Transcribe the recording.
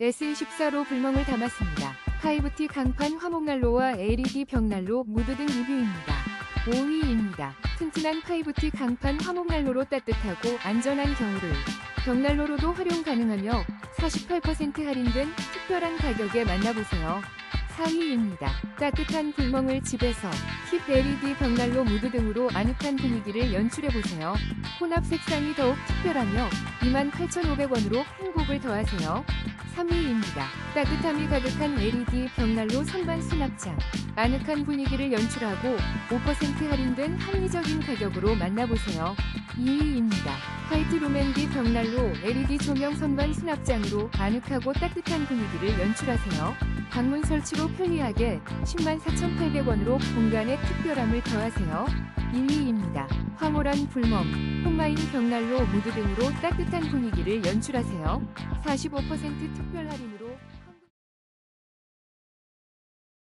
S24로 불멍을 담았습니다. 5T 강판 화목난로와 LED 벽난로 무드 등 리뷰입니다. 5위입니다. 튼튼한 5T 강판 화목난로로 따뜻하고 안전한 겨울을 벽난로로도 활용 가능하며 48% 할인된 특별한 가격에 만나보세요. 4위입니다. 따뜻한 불멍을 집에서 힙 LED 벽난로 무드 등으로 아늑한 분위기를 연출해보세요. 혼합 색상이 더욱 특별하며 28,500원으로 행복을 더하세요. 3위입니다. 따뜻함이 가득한 LED 벽난로 선반 수납장. 아늑한 분위기를 연출하고 5% 할인된 합리적인 가격으로 만나보세요. 2위입니다. 화이트 로맨디 벽난로 LED 조명 선반 수납장으로 아늑하고 따뜻한 분위기를 연출하세요. 방문 설치로 편리하게 104,800원으로 공간에 특별함을 더하세요. 1위입니다. 황홀한 불멍, 홈마인 벽난로 무드 등으로 따뜻한 분위기를 연출하세요. 45% 특별 할인으로